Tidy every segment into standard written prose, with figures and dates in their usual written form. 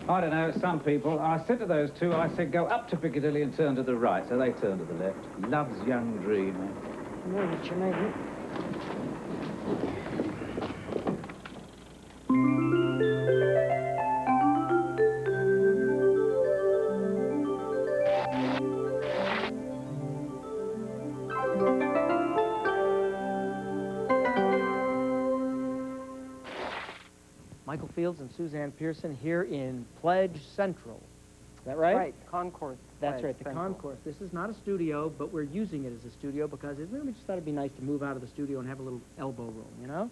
I don't know, some people. I said to those two, I said, go up to Piccadilly and turn to the right. So they turned to the left. Love's young dream. No, but you maybe. Michael Fields and Suzanne Pearson here in Pledge Central. Is that right? Right, concourse. That's right, the concourse. This is not a studio, but we're using it as a studio because we just thought it'd be nice to move out of the studio and have a little elbow room, you know?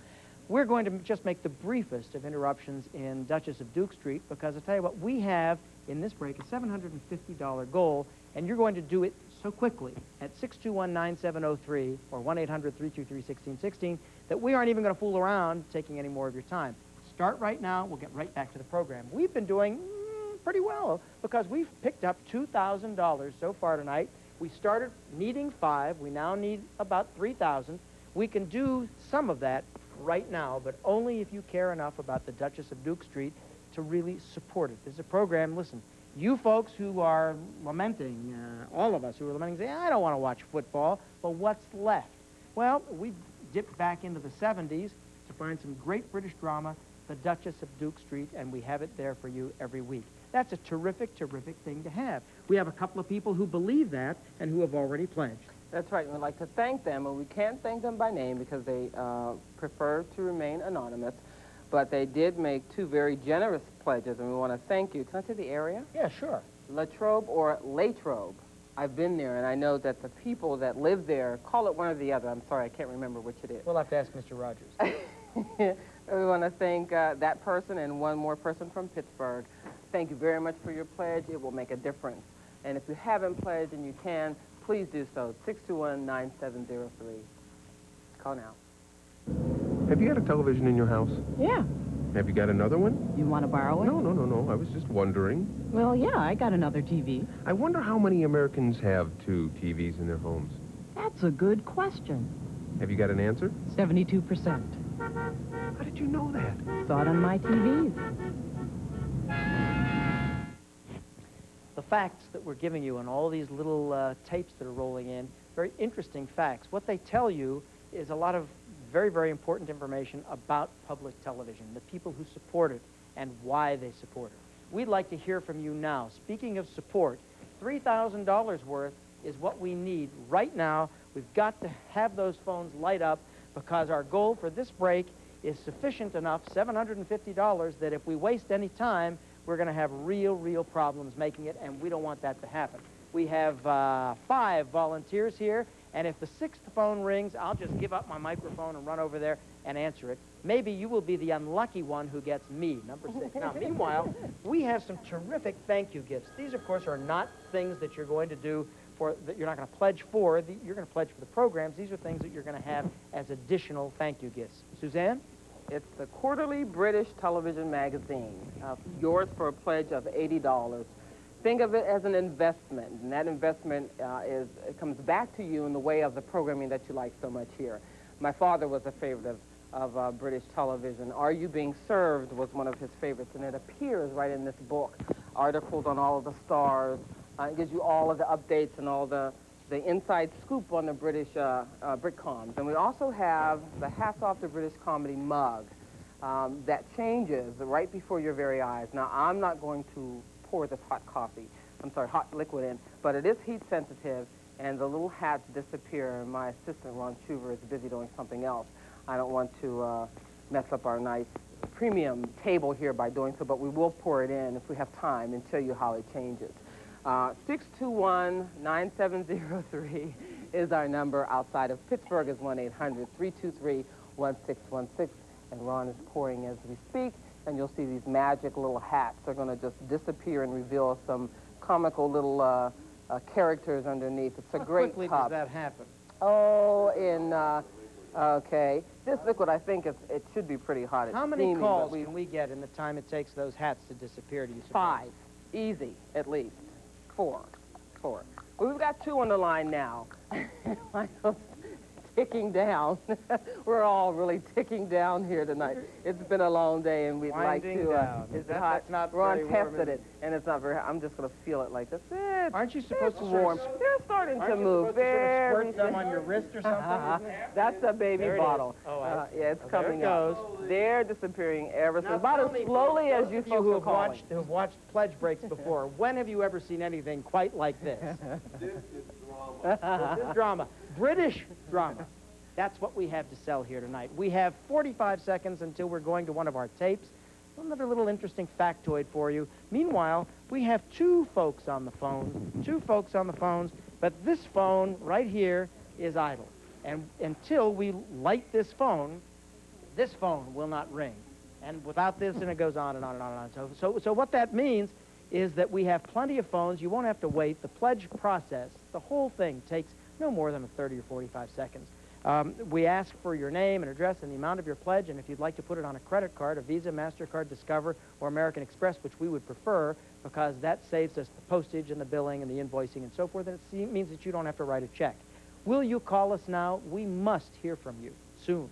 We're going to just make the briefest of interruptions in Duchess of Duke Street because I'll tell you what, we have in this break a $750 goal, and you're going to do it so quickly at 621-9703 or 1-800-323-1616 that we aren't even going to fool around taking any more of your time. Start right now. We'll get right back to the program. We've been doing pretty well because we've picked up $2,000 so far tonight. We started needing 5. We now need about 3,000. We can do some of that right now, but only if you care enough about the Duchess of Duke Street to really support it. This is a program, listen, you folks who are lamenting, all of us who are lamenting, say, I don't want to watch football, but what's left? Well, we've dipped back into the 70s to find some great British drama, the Duchess of Duke Street, and we have it there for you every week. That's a terrific, terrific thing to have. We have a couple of people who believe that and who have already pledged. That's right, and we'd like to thank them, and we can't thank them by name because they prefer to remain anonymous, but they did make 2 very generous pledges, and we want to thank you. Can I say the area? Yeah, sure. Latrobe or Latrobe. I've been there, and I know that the people that live there call it one or the other. I'm sorry, I can't remember which it is. We'll have to ask Mr. Rogers. We want to thank that person and one more person from Pittsburgh. Thank you very much for your pledge. It will make a difference. And if you haven't pledged and you can, please do so. 621-9703. Call now. Have you got a television in your house? Yeah. Have you got another one? You want to borrow it? No. I was just wondering. Well, yeah, I got another TV. I wonder how many Americans have 2 TVs in their homes. That's a good question. Have you got an answer? 72%. How did you know that? Saw it on my TVs. The facts that we're giving you and all these little tapes that are rolling in, very interesting facts. What they tell you is a lot of very, very important information about public television, the people who support it and why they support it. We'd like to hear from you now. Speaking of support, $3,000 worth is what we need right now. We've got to have those phones light up because our goal for this break is sufficient enough, $750, that if we waste any time, we're going to have real problems making it, and we don't want that to happen. We have 5 volunteers here, and if the 6th phone rings, I'll just give up my microphone and run over there and answer it. Maybe you will be the unlucky one who gets me, number 6. Now, meanwhile, we have some terrific thank you gifts. These, of course, are not things that you're going to do that you're not going to pledge for. You're going to pledge for the programs. These are things that you're going to have as additional thank you gifts. Suzanne? It's the Quarterly British Television Magazine, yours for a pledge of $80. Think of it as an investment, and that investment it comes back to you in the way of the programming that you like so much here. My father was a favorite of British television. Are You Being Served was one of his favorites, and it appears right in this book. Articles on all of the stars. It gives you all of the updates and all the inside scoop on the British Britcoms. And we also have the Hats Off to British Comedy mug that changes right before your very eyes. Now, I'm not going to pour this hot hot liquid in, but it is heat sensitive, and the little hats disappear, and my assistant, Ron Chuver, is busy doing something else. I don't want to mess up our nice premium table here by doing so, but we will pour it in if we have time and show you how it changes. 621-9703 is our number. Outside of Pittsburgh is 1-800-323-1616, and Ron is pouring as we speak, and you'll see these magic little hats. They're going to just disappear and reveal some comical little characters underneath. It's a great How quickly cup. does that happen? Oh, okay. This liquid, I think it should be pretty hot. It's How many steaming, calls can we get in the time it takes those hats to disappear, do you suppose? 5. Easy, at least. 4. Well, we've got 2 on the line now. Michael, ticking down. We're all really ticking down here tonight. It's been a long day, and we'd like Winding to. down. It's That's hot. not We're on very warm, tested is it, and it's not very hot. I'm just going to feel it like this. Aren't you supposed to warm? sort of, They're starting to aren't you move. supposed to sort of Very squirt them on your wrist or something? That's a baby There it bottle. is. Oh, I see. Yeah, it's Oh, coming there it up. goes. They're disappearing ever so Now, about tell as me, slowly as those you of folks who are have calling. who have watched pledge breaks before, when have you ever seen anything quite like this? This is drama. This is drama. British drama. That's what we have to sell here tonight. We have 45 seconds until we're going to one of our tapes. Another little interesting factoid for you. Meanwhile, we have two folks on the phones, but this phone right here is idle. And until we light this phone will not ring. And without this, and it goes on and on and on and on. So what that means is that we have plenty of phones. You won't have to wait. The pledge process, the whole thing, takes no more than 30 or 45 seconds. We ask for your name and address and the amount of your pledge, and if you'd like to put it on a credit card, a Visa, MasterCard, Discover, or American Express, which we would prefer, because that saves us the postage and the billing and the invoicing and so forth, and it means that you don't have to write a check. Will you call us now? We must hear from you soon.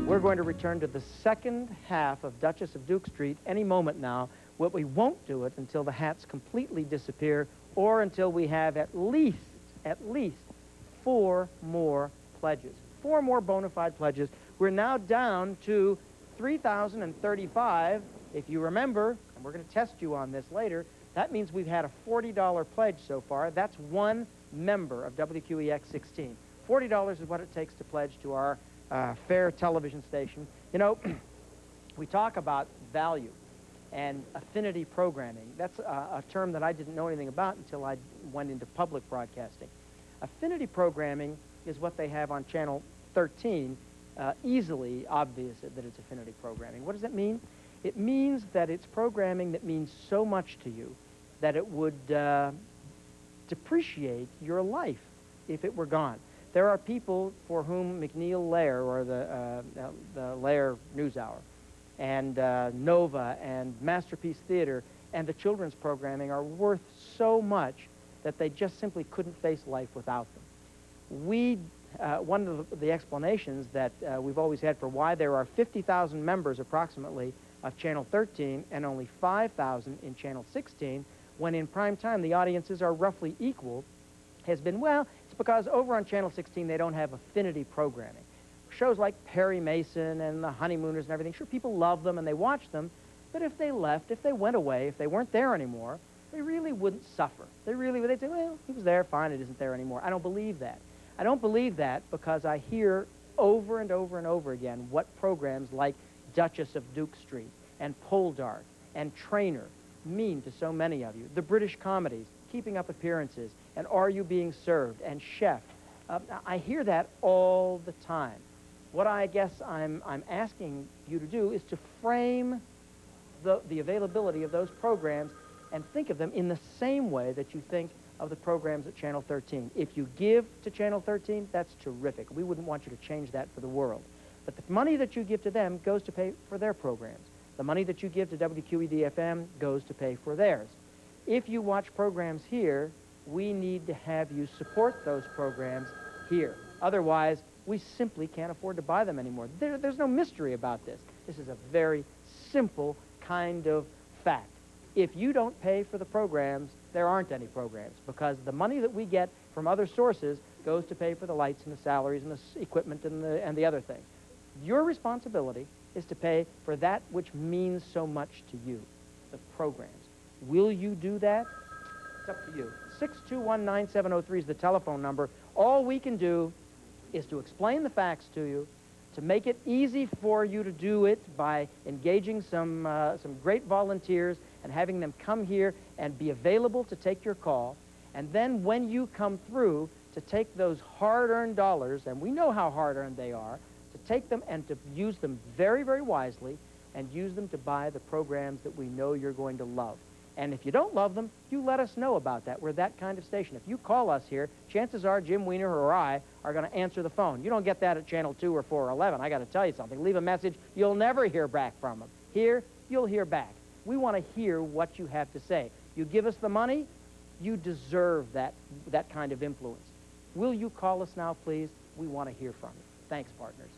We're going to return to the second half of Duchess of Duke Street any moment now. What we won't do it until the hats completely disappear or until we have at least 4 more pledges. 4 more bona fide pledges. We're now down to 3,035. If you remember, and we're going to test you on this later, that means we've had a $40 pledge so far. That's one member of WQEX-16. $40 is what it takes to pledge to our fair television station. You know, we talk about value and affinity programming. That's a term that I didn't know anything about until I went into public broadcasting. Affinity programming is what they have on Channel 13, easily obvious that it's affinity programming. What does that mean? It means that it's programming that means so much to you that it would depreciate your life if it were gone. There are people for whom McNeil Lehrer, or the Lehrer NewsHour, and Nova, and Masterpiece Theater, and the children's programming are worth so much that they just simply couldn't face life without them. One of the explanations that we've always had for why there are 50,000 members approximately of Channel 13 and only 5,000 in Channel 16, when in prime time the audiences are roughly equal, has been, well, it's because over on Channel 16 they don't have affinity programming. Shows like Perry Mason and the Honeymooners and everything, sure, people love them and they watch them, but if they left, if they went away, if they weren't there anymore, they really wouldn't suffer. They'd say, well, he was there, fine, it isn't there anymore. I don't believe that. I don't believe that because I hear over and over and over again what programs like Duchess of Duke Street and Poldark and Trainer mean to so many of you. The British comedies, Keeping Up Appearances, and Are You Being Served, and Chef. I hear that all the time. What I guess I'm asking you to do is to frame the availability of those programs and think of them in the same way that you think of the programs at Channel 13. If you give to Channel 13, that's terrific. We wouldn't want you to change that for the world. But the money that you give to them goes to pay for their programs. The money that you give to WQED-FM goes to pay for theirs. If you watch programs here, we need to have you support those programs here. Otherwise, we simply can't afford to buy them anymore. There's no mystery about this. This is a very simple kind of fact. If you don't pay for the programs, there aren't any programs, because the money that we get from other sources goes to pay for the lights and the salaries and the equipment and the other things. Your responsibility is to pay for that which means so much to you, the programs. Will you do that? It's up to you. 621-9703 is the telephone number. All we can do is to explain the facts to you, to make it easy for you to do it by engaging some great volunteers and having them come here and be available to take your call. And then when you come through, to take those hard-earned dollars, and we know how hard-earned they are, to take them and to use them very, very wisely and use them to buy the programs that we know you're going to love. And if you don't love them, you let us know about that. We're that kind of station. If you call us here, chances are Jim Weiner or I are going to answer the phone. You don't get that at Channel 2 or 4 or 11. I got to tell you something. Leave a message, you'll never hear back from them. Here, you'll hear back. We want to hear what you have to say. You give us the money, you deserve that kind of influence. Will you call us now, please? We want to hear from you. Thanks, partners.